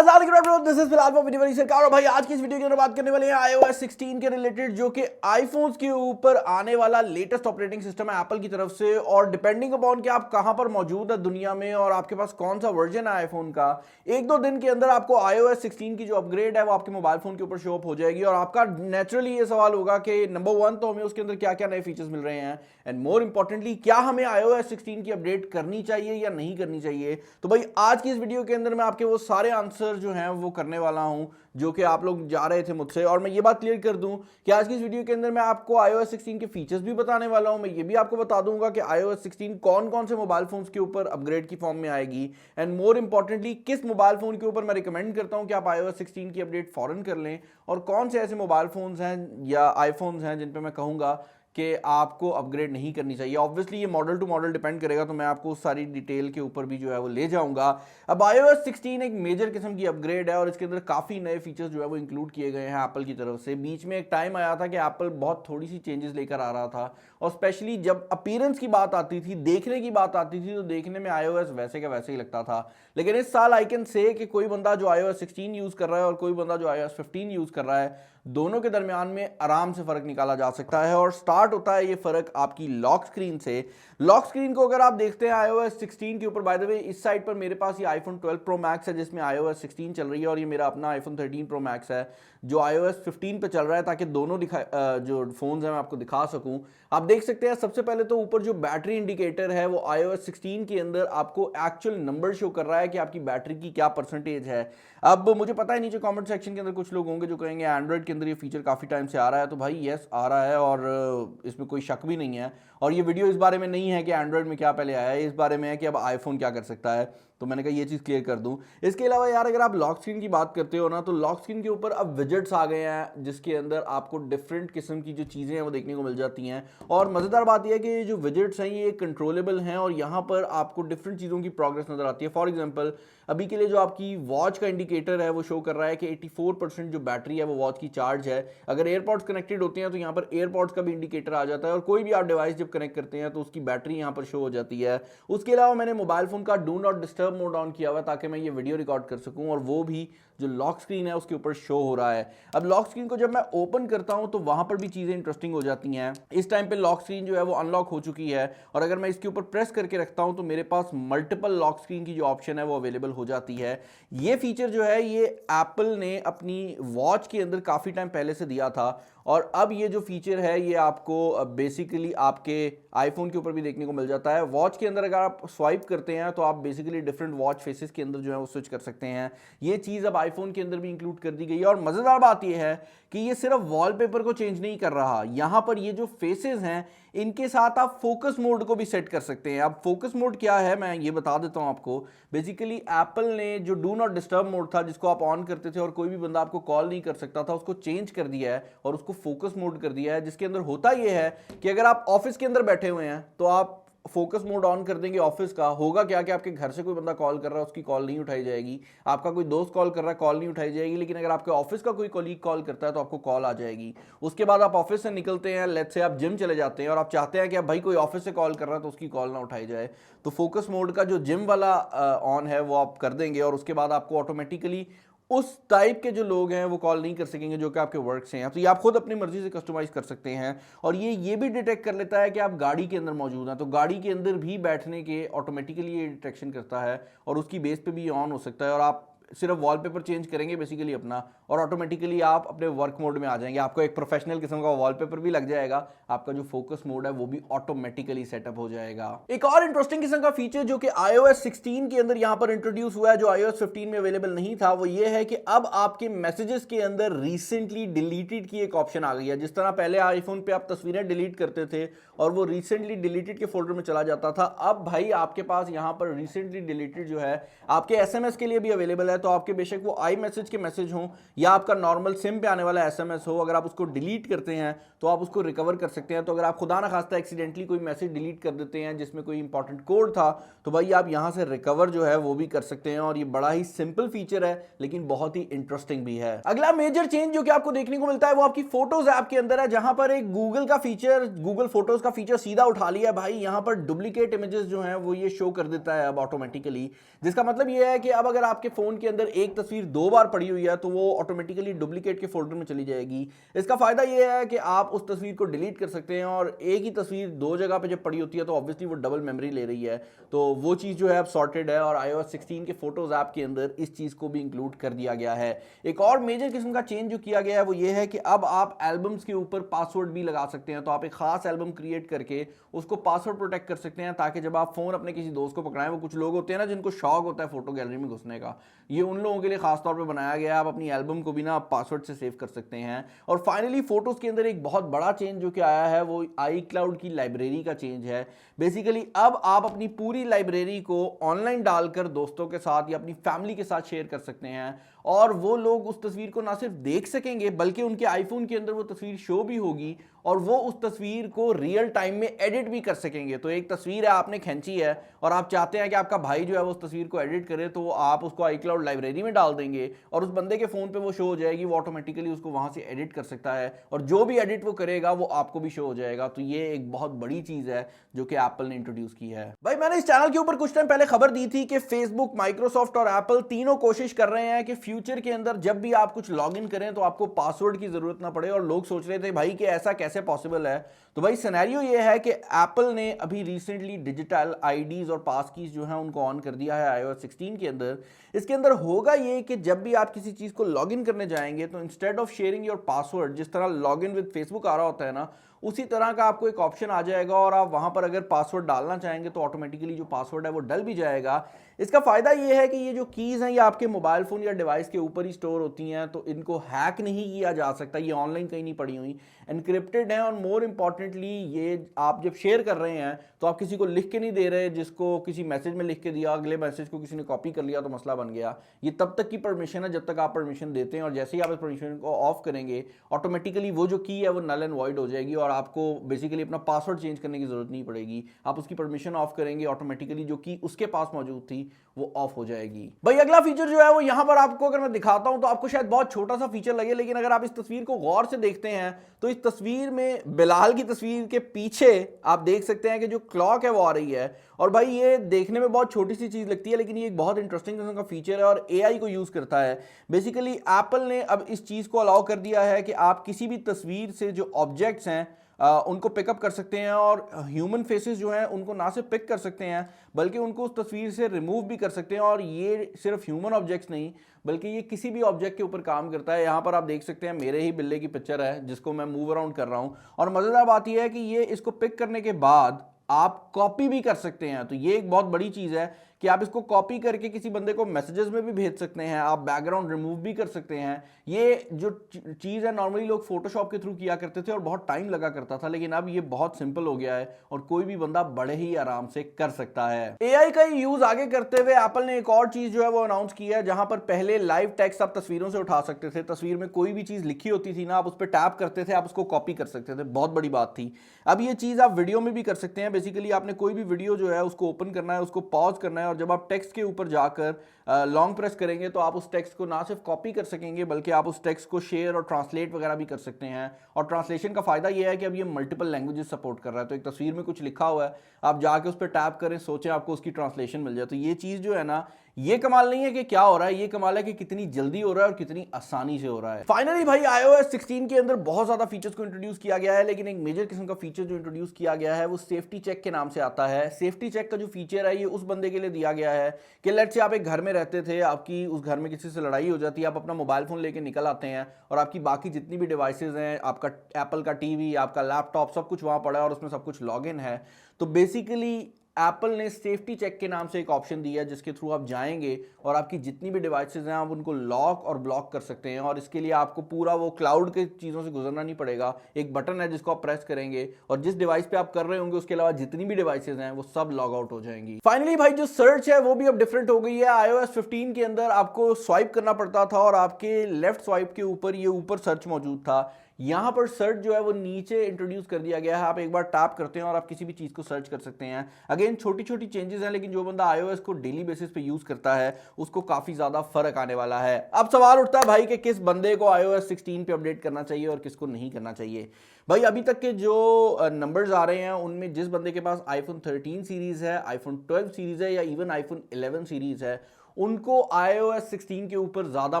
This is फिलहाल मेरी सरकार। और भाई आज की इस वीडियो के अंदर बात करने वाले हैं iOS 16 के रिलेटेड, जो कि आईफोन्स के ऊपर आने वाला लेटेस्ट ऑपरेटिंग सिस्टम है एप्पल की तरफ से। और डिपेंडिंग अपॉन कि आप कहां पर मौजूद है दुनिया में और आपके पास कौन सा वर्जन है आईफोन का, एक दो दिन के अंदर आपको iOS 16 की जो अपग्रेड है वो आपके मोबाइल फोन के ऊपर शो अप हो जाएगी। और आपका नेचुरली ये सवाल होगा कि नंबर वन तो हमें उसके अंदर क्या क्या नए फीचर्स मिल रहे हैं, एंड मोर इंपॉर्टेंटली क्या हमें iOS 16 की अपडेट करनी चाहिए या नहीं करनी चाहिए। तो भाई आज की इस वीडियो के अंदर मैं आपके वो सारे आंसर जो हैं वो करने वाला हूं जो कि आप लोग जा रहे थे मुझसे। और मैं ये बात क्लियर कर दूं कि आज की इस वीडियो के अंदर मैं आपको iOS 16 के फीचर्स भी बताने वाला हूं। मैं ये भी आपको बता दूंगा कि iOS 16 कौन कौन से मोबाइल फोन्स के ऊपर अपग्रेड की फॉर्म में आएगी, एंड मोर इंपॉर्टेंटली किस मोबाइल फोन के ऊपर मैं रिकमेंड करता हूं कि आप iOS 16 की अपडेट फौरन कर लें, और कौन से ऐसे मोबाइल फोन्स हैं या आईफोन्स हैं जिन पर मैं कहूंगा कि आपको अपग्रेड नहीं करनी चाहिए। ऑब्वियसली ये मॉडल टू मॉडल डिपेंड करेगा, तो मैं आपको उस सारी डिटेल के ऊपर भी जो है वो ले जाऊंगा। अब iOS 16 एक मेजर किस्म की अपग्रेड है और इसके अंदर काफ़ी नए फीचर्स जो है वो इंक्लूड किए गए हैं एप्पल की तरफ से। बीच में एक टाइम आया था कि एप्पल बहुत थोड़ी सी चेंजेस लेकर आ रहा था, और स्पेशली जब अपीयरेंस की बात आती थी, देखने की बात आती थी, तो देखने में iOS वैसे का वैसे ही लगता था। लेकिन इस साल आई कैन से कि कोई बंदा जो iOS 16 यूज़ कर रहा है और कोई बंदा जो iOS 15 यूज़ कर रहा है, दोनों के दरमियान में आराम से फ़र्क निकाला जा सकता है। और स्टार्ट होता है ये फ़र्क आपकी लॉक स्क्रीन से। लॉक स्क्रीन को अगर आप देखते हैं iOS 16 के ऊपर, बाय द वे इस साइड पर मेरे पास ये आईफोन 12 प्रो मैक्स है जिसमें iOS 16 चल रही है, और ये मेरा अपना आईफोन 13 प्रो मैक्स है जो iOS 15 पे चल रहा है, ताकि दोनों जो फ़ोन्स हैं मैं आपको दिखा सकूं। आप देख सकते हैं सबसे पहले तो ऊपर जो बैटरी इंडिकेटर है वो iOS 16 के अंदर आपको एक्चुअल नंबर शो कर रहा है कि आपकी बैटरी की क्या परसेंटेज है। अब मुझे पता है नीचे कमेंट सेक्शन के अंदर कुछ लोग होंगे जो कहेंगे एंड्रॉइड के अंदर ये फीचर काफ़ी टाइम से आ रहा है, तो भाई यस आ रहा है और इसमें कोई शक भी नहीं है। और ये वीडियो इस बारे में नहीं है कि एंड्रॉइड में क्या पहले आया है, इस बारे में है कि अब आईफोन क्या कर सकता है, तो मैंने कहा ये चीज़ क्लियर कर दूं। इसके अलावा यार अगर आप लॉक स्क्रीन की बात करते हो ना, तो लॉक स्क्रीन के ऊपर अब विजेट्स आ गए हैं जिसके अंदर आपको डिफरेंट किस्म की जो चीज़ें हैं वो देखने को मिल जाती हैं। और मज़ेदार बात यह है कि ये जो विजेट्स हैं ये कंट्रोलेबल हैं और यहाँ पर आपको डिफरेंट चीज़ों की प्रोग्रेस नज़र आती है। फॉर एग्जाम्पल अभी के लिए जो आपकी वॉच का इंडिकेटर है वो शो कर रहा है कि 84% जो बैटरी है वो वॉच की चार्ज है। अगर एयरपॉड्स कनेक्टेड होते हैं तो यहाँ पर एयरपॉड्स का भी इंडिकेटर आ जाता है, और कोई भी आप डिवाइस जब कनेक्ट करते हैं तो उसकी बैटरी यहाँ पर शो हो जाती है। उसके अलावा मैंने मोबाइल फोन का do not disturb mode on किया हुआ है ताकि मैं ये वीडियो रिकॉर्ड कर सकूं, और वो भी जो लॉक स्क्रीन है उसके ऊपर शो हो रहा है। अब लॉक स्क्रीन को जब मैं ओपन करता हूं तो वहां पर भी चीजें इंटरेस्टिंग हो जाती हैं। इस टाइम पे लॉक स्क्रीन जो है वो अनलॉक हो चुकी है, और अगर मैं इसके ऊपर प्रेस करके रखता हूं तो मेरे पास मल्टीपल लॉक स्क्रीन की जो ऑप्शन है वो अवेलेबल हो जाती है। ये फीचर जो है ये एप्पल ने अपनी वॉच के अंदर काफी टाइम पहले से दिया था, और अब ये जो फीचर है ये आपको बेसिकली आपके आईफोन के ऊपर भी देखने को मिल जाता है। वॉच के अंदर अगर आप स्वाइप करते हैं तो आप बेसिकली डिफरेंट वॉच फेसेस के अंदर जो है वो स्विच कर सकते हैं। ये चीज़ अब आईफोन के अंदर भी इंक्लूड कर दी गई है। और मज़ेदार बात ये है कि ये सिर्फ वॉलपेपर को चेंज नहीं कर रहा, यहाँ पर ये जो फेसेस हैं इनके साथ आप फोकस मोड को भी सेट कर सकते हैं। अब फोकस मोड क्या है मैं ये बता देता हूं आपको। बेसिकली एप्पल ने जो डू नॉट डिस्टर्ब मोड था जिसको आप ऑन करते थे और कोई भी बंदा आपको कॉल नहीं कर सकता था, उसको चेंज कर दिया है और उसको फोकस मोड कर दिया है, जिसके अंदर होता यह है कि अगर आप ऑफिस के अंदर बैठे हुए हैं तो आप फोकस मोड ऑन कर देंगे ऑफिस का, होगा क्या कि आपके घर से कोई बंदा कॉल कर रहा है उसकी कॉल नहीं उठाई जाएगी, आपका कोई दोस्त कॉल कर रहा है कॉल नहीं उठाई जाएगी, लेकिन अगर आपके ऑफिस का कोई कॉलीग कॉल करता है तो आपको कॉल आ जाएगी। उसके बाद आप ऑफिस से निकलते हैं, लेट्स से आप जिम चले जाते हैं और आप चाहते हैं कि अब भाई कोई ऑफिस से कॉल कर रहा है तो उसकी कॉल ना उठाई जाए, तो फोकस मोड का जो जिम वाला ऑन है वो आप कर देंगे, और उसके बाद आपको ऑटोमेटिकली उस टाइप के जो लोग हैं वो कॉल नहीं कर सकेंगे जो कि आपके वर्क से हैं। तो ये आप खुद अपनी मर्जी से कस्टमाइज कर सकते हैं। और ये भी डिटेक्ट कर लेता है कि आप गाड़ी के अंदर मौजूद हैं, तो गाड़ी के अंदर भी बैठने के ऑटोमेटिकली ये डिटेक्शन करता है, और उसकी बेस पे भी ये ऑन हो सकता है। और आप सिर्फ वॉलपेपर चेंज करेंगे बेसिकली अपना, और ऑटोमेटिकली आप अपने वर्क मोड में आ जाएंगे। आपको एक प्रोफेशनल किस्म का वॉलपेपर भी लग जाएगा, आपका जो फोकस मोड है वो भी ऑटोमेटिकली सेटअप हो जाएगा। एक और इंटरेस्टिंग किस्म का फीचर जो कि iOS 16 के अंदर यहां पर इंट्रोड्यूस हुआ है, जो iOS 15 में अवेलेबल नहीं था, वो ये है कि अब आपके मैसेजेस के अंदर रिसेंटली डिलीटेड की एक ऑप्शन आ गई है। जिस तरह पहले आईफोन पे आप तस्वीरें डिलीट करते थे और वो रिसेंटली डिलीटेड के फोल्डर में चला जाता था, अब भाई आपके पास यहां पर रिसेंटली डिलीटेड जो है आपके एसएमएस के लिए भी अवेलेबल है। तो आपके बेशक वो आई मैसेज के मैसेज हो या आपका नॉर्मल सिम पे आने वाला एसएमएस हो, अगर आप उसको डिलीट करते हैं तो आप उसको रिकवर कर सकते हैं। तो अगर आप खुदा ना खास्ता एक्सीडेंटली कोई मैसेज डिलीट कर देते हैं जिसमें कोई इंपॉर्टेंट कोड था, तो भाई आप यहां से रिकवर जो है वो भी कर सकते हैं। और ये बड़ा ही सिंपल फीचर है लेकिन बहुत ही इंटरेस्टिंग भी है। अगला मेजर चेंज जो कि आपको देखने को मिलता है वो आपकी फोटोज ऐप के अंदर है, जहां पर एक गूगल का फीचर, गूगल फोटोज का फीचर सीधा उठा लिया भाई। यहां पर डुप्लीकेट इमेजेस जो हैं वो ये शो कर देता है अब ऑटोमेटिकली, जिसका मतलब ये है कि अब अगर आपके फोन के अंदर एक तस्वीर 2 बार पड़ी हुई है तो वो ऑटोमेटिकली डुप्लीकेट के फोल्डर में चली जाएगी। इसका फायदा ये है कि आप उस तस्वीर को डिलीट कर सकते हैं, और एक ही तस्वीर 2 जगह पे जब पड़ी होती है तो ऑब्वियसली वो डबल मेमोरी ले रही है, तो वो चीज़ जो है अब सॉर्टेड है। और iOS 16 के फोटोज ऐप के अंदर इस चीज़ को भी इंक्लूड कर दिया गया है। एक और मेजर किस्म का चेंज जो किया गया है वो ये है कि अब आप एल्बम्स के ऊपर पासवर्ड भी लगा सकते हैं। तो आप एक खास एल्बम क्रिएट करके उसको पासवर्ड प्रोटेक्ट कर सकते हैं, ताकि जब आप फोन अपने किसी दोस्त को पकड़ाएं, वो कुछ लोग होते हैं ना जिनको शौक होता है फोटो गैलरी में घुसने का, ये उन लोगों के लिए खास तौर पे बनाया गया है। आप अपनी एल्बम को भी ना पासवर्ड से सेव कर सकते हैं। और फाइनली फोटोज के अंदर एक बहुत बड़ा चेंज जो कि आया है वो iCloud की लाइब्रेरी का चेंज है। बेसिकली अब आप अपनी पूरी लाइब्रेरी को ऑनलाइन डालकर दोस्तों के साथ या अपनी फैमिली के साथ शेयर कर सकते हैं, और वो लोग उस तस्वीर को ना सिर्फ देख सकेंगे बल्कि उनके आईफोन के अंदर वो तस्वीर शो भी होगी, और वो उस तस्वीर को रियल टाइम में एडिट भी कर सकेंगे। तो एक तस्वीर है आपने खींची है और आप चाहते हैं कि आपका भाई जो है वो उस तस्वीर को एडिट करे, तो आप उसको iCloud लाइब्रेरी में डाल देंगे और उस बंदे के फोन पे वो शो हो जाएगी, वो ऑटोमेटिकली उसको वहां से एडिट कर सकता है, और जो भी एडिट वो करेगा वो आपको भी शो हो जाएगा। तो ये एक बहुत बड़ी चीज है जो कि एप्पल ने इंट्रोड्यूस की है। भाई मैंने इस चैनल के ऊपर कुछ टाइम पहले खबर दी थी कि फेसबुक, माइक्रोसॉफ्ट और एप्पल तीनों कोशिश कर रहे हैं कि फ्यूचर के अंदर जब भी आप कुछ लॉग इन करें तो आपको पासवर्ड की जरूरत ना पड़े। और लोग सोच रहे थे भाई कि ऐसा कैसे पॉसिबल है। तो भाई सिनेरियो ये है कि एप्पल ने अभी रिसेंटली डिजिटल आईडीज और पास कीज जो है उनको ऑन कर दिया है iOS 16 के अंदर। इसके अंदर होगा ये कि जब भी आप किसी चीज को लॉग इन करने जाएंगे तो instead of sharing your password, जिस तरह लॉग इन विद फेसबुक आ रहा होता है ना, उसी तरह का आपको एक ऑप्शन आ जाएगा, और आप वहां पर अगर पासवर्ड डालना चाहेंगे तो ऑटोमेटिकली जो पासवर्ड है वो डल भी जाएगा। इसका फायदा ये है कि ये जो कीज हैं ये आपके मोबाइल फोन या डिवाइस के ऊपर ही स्टोर होती हैं, तो इनको हैक नहीं किया जा सकता, ये ऑनलाइन कहीं नहीं पड़ी हुई, एनक्रिप्टेड है। और मोर इंपॉर्टेंटली ये आप जब शेयर कर रहे हैं तो आप किसी को लिख के नहीं दे रहे, जिसको किसी मैसेज में लिख के दिया, अगले मैसेज को किसी ने कॉपी कर लिया तो मसला बन गया। ये तब तक की परमिशन है जब तक आप परमिशन देते हैं, और जैसे ही आप इस परमिशन को ऑफ करेंगे ऑटोमेटिकली वो जो की है वो नल एंड वॉइड हो जाएगी, और आपको बेसिकली अपना पासवर्ड चेंज करने की जरूरत नहीं पड़ेगी। आप उसकी परमिशन ऑफ करेंगे, ऑटोमेटिकली जो की उसके पास मौजूद थी वो ऑफ हो जाएगी। भाई अगला फीचर जो है वो यहां पर आपको अगर मैं दिखाता हूं तो आपको शायद बहुत छोटा सा फीचर लगे, लेकिन अगर आप इस तस्वीर को गौर से देखते हैं तो इस तस्वीर में बिलाल की तस्वीर के पीछे आप देख सकते हैं कि जो क्लॉक है वो आ रही है। और भाई ये देखने में बहुत छोटी सी चीज लगती है, लेकिन ये एक बहुत इंटरेस्टिंग किस्म का फीचर है और एआई को यूज करता है। बेसिकली एप्पल ने अब इस चीज को अलाउ कर दिया है कि आप किसी भी तस्वीर से जो ऑब्जेक्ट्स हैं उनको पिकअप कर सकते हैं, और ह्यूमन फेसेस जो हैं उनको ना सिर्फ पिक कर सकते हैं बल्कि उनको उस तस्वीर से रिमूव भी कर सकते हैं। और ये सिर्फ ह्यूमन ऑब्जेक्ट्स नहीं बल्कि ये किसी भी ऑब्जेक्ट के ऊपर काम करता है। यहाँ पर आप देख सकते हैं मेरे ही बिल्ले की पिक्चर है जिसको मैं मूव अराउंड कर रहा हूँ, और मज़ेदार बात यह है कि ये इसको पिक करने के बाद आप कॉपी भी कर सकते हैं। तो ये एक बहुत बड़ी चीज़ है कि आप इसको कॉपी करके किसी बंदे को मैसेजेस में भी भेज सकते हैं, आप बैकग्राउंड रिमूव भी कर सकते हैं। ये जो चीज़ है नॉर्मली लोग फोटोशॉप के थ्रू किया करते थे और बहुत टाइम लगा करता था, लेकिन अब ये बहुत सिंपल हो गया है और कोई भी बंदा बड़े ही आराम से कर सकता है। एआई का यूज आगे करते हुए एप्पल ने एक और चीज जो है वो अनाउंस की है, जहां पर पहले लाइव टेक्स्ट आप तस्वीरों से उठा सकते थे, तस्वीर में कोई भी चीज लिखी होती थी ना, आप उस पर टैप करते थे, आप उसको कॉपी कर सकते थे, बहुत बड़ी बात थी। अब ये चीज आप वीडियो में भी कर सकते हैं। बेसिकली आपने कोई भी वीडियो जो है उसको ओपन करना है, उसको पॉज करना है, और जब आप टेक्स्ट के ऊपर जाकर लॉन्ग प्रेस करेंगे तो आप उस टेक्स्ट को ना सिर्फ कॉपी कर सकेंगे बल्कि आप उस टेक्स्ट को शेयर और ट्रांसलेट वगैरह भी कर सकते हैं। और ट्रांसलेशन का फायदा यह है कि अब ये मल्टीपल लैंग्वेजेस सपोर्ट कर रहा है। तो एक तस्वीर में कुछ लिखा हुआ है, आप जाके उस पर टैप करें, सोचें आपको उसकी ट्रांसलेशन मिल जाए। तो ये चीज़ जो है ना, ये कमाल नहीं है कि क्या हो रहा है, ये कमाल है कि कितनी जल्दी हो रहा है और कितनी आसानी से हो रहा है। फाइनली भाई iOS 16 के अंदर बहुत ज्यादा फीचर्स को इंट्रोड्यूस किया गया है, लेकिन एक मेजर किस्म का फीचर जो इंट्रोड्यूस किया गया है वो सेफ्टी चेक के नाम से आता है। सेफ्टी चेक का जो फीचर है ये उस बंदे के लिए दिया गया है कि लेट्स से आप एक घर में रहते थे, आपकी उस घर में किसी से लड़ाई हो जाती है, आप अपना मोबाइल फोन लेके निकल आते हैं और आपकी बाकी जितनी भी डिवाइसेज हैं, आपका एप्पल का टीवी, आपका लैपटॉप, सब कुछ वहां पड़ा है और उसमें सब कुछ लॉग इन है। तो बेसिकली एप्पल ने सेफ्टी चेक के नाम से एक ऑप्शन दिया है जिसके थ्रू आप जाएंगे और आपकी जितनी भी डिवाइसेज हैं आप उनको लॉक और ब्लॉक कर सकते हैं। और इसके लिए आपको पूरा वो क्लाउड के चीज़ों से गुजरना नहीं पड़ेगा। एक बटन है जिसको आप प्रेस करेंगे और जिस डिवाइस पे आप कर रहे होंगे उसके अलावा जितनी भी डिवाइसेज हैं वो सब लॉग आउट हो जाएंगी। फाइनली भाई जो सर्च है वो भी अब डिफरेंट हो गई है। iOS 15 के अंदर आपको स्वाइप करना पड़ता था और आपके लेफ्ट स्वाइप के ऊपर ये ऊपर सर्च मौजूद था। यहाँ पर सर्च जो है वो नीचे इंट्रोड्यूस कर दिया गया है। आप एक बार टैप करते हैं और आप किसी भी चीज़ को सर्च कर सकते हैं। अगेन छोटी छोटी चेंजेस हैं, लेकिन जो बंदा iOS को डेली बेसिस पे यूज़ करता है उसको काफ़ी ज़्यादा फर्क आने वाला है। अब सवाल उठता है भाई कि किस बंदे को iOS 16 पे अपडेट करना चाहिए और किसको नहीं करना चाहिए। भाई अभी तक के जो नंबर्स आ रहे हैं उनमें जिस बंदे के पास iPhone 13 सीरीज़ है, iPhone 12 सीरीज़ है या इवन iPhone 11 सीरीज़ है, उनको iOS 16 के ऊपर ज़्यादा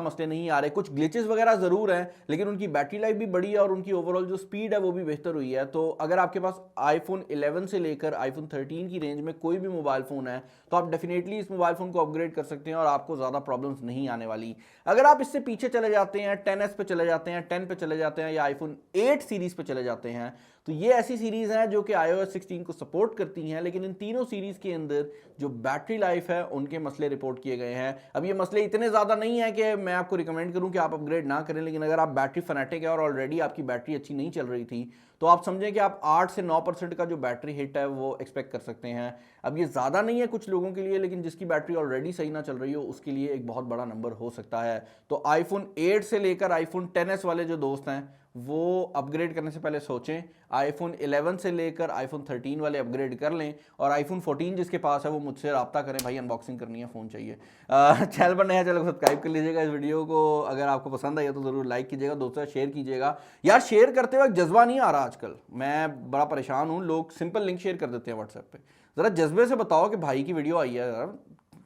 मसले नहीं आ रहे। कुछ ग्लिचेस वगैरह ज़रूर हैं, लेकिन उनकी बैटरी लाइफ भी बढ़ी है और उनकी ओवरऑल जो स्पीड है वो भी बेहतर हुई है। तो अगर आपके पास iPhone 11 से लेकर iPhone 13 की रेंज में कोई भी मोबाइल फ़ोन है तो आप डेफिनेटली इस मोबाइल फ़ोन को अपग्रेड कर सकते हैं और आपको ज़्यादा प्रॉब्लम्स नहीं आने वाली। अगर आप इससे पीछे चले जाते हैं, 10s पे चले जाते हैं, 10 पे चले जाते हैं या iPhone 8 सीरीज़ पे चले जाते हैं, तो ये ऐसी सीरीज़ हैं जो कि iOS 16 को सपोर्ट करती हैं, लेकिन इन तीनों सीरीज़ के अंदर जो बैटरी लाइफ है उनके मसले रिपोर्ट किए गए हैं। अब ये मसले इतने ज़्यादा नहीं है कि मैं आपको रिकमेंड करूं कि आप अपग्रेड ना करें, लेकिन अगर आप बैटरी फैनेटिक है और ऑलरेडी आपकी बैटरी अच्छी नहीं चल रही थी तो आप समझें कि आप 8 से 9% का जो बैटरी हिट है वो एक्सपेक्ट कर सकते हैं। अब ये ज़्यादा नहीं है कुछ लोगों के लिए, लेकिन जिसकी बैटरी ऑलरेडी सही ना चल रही हो उसके लिए एक बहुत बड़ा नंबर हो सकता है। तो iPhone 8 से लेकर iPhone 10s वाले जो दोस्त हैं वो अपग्रेड करने से पहले सोचें। iPhone 11 से लेकर iPhone 13 वाले अपग्रेड कर लें और iPhone 14 जिसके पास है वो मुझसे रब्ता करें, भाई अनबॉक्सिंग करनी है, फ़ोन चाहिए। चैनल पर नया चैनल को सब्सक्राइब कर लीजिएगा। इस वीडियो को अगर आपको पसंद आई तो ज़रूर लाइक कीजिएगा, दोस्तों शेयर कीजिएगा। यार शेयर करते वक्त जज्बा नहीं आ रहा आजकल, मैं बड़ा परेशान हूँ। लोग सिंपल लिंक शेयर कर देते हैं व्हाट्सएप पे। ज़रा जज्बे से बताओ कि भाई की वीडियो आई है, यार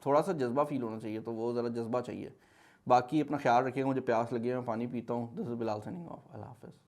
थोड़ा सा जज्बा फील होना चाहिए, तो वो ज़रा जज्बा चाहिए। बाकी अपना ख्याल रखिएगा, मुझे प्यास लगी है, मैं पानी पीता हूँ। This is Bilal signing off. अल्लाह हाफ़िज़।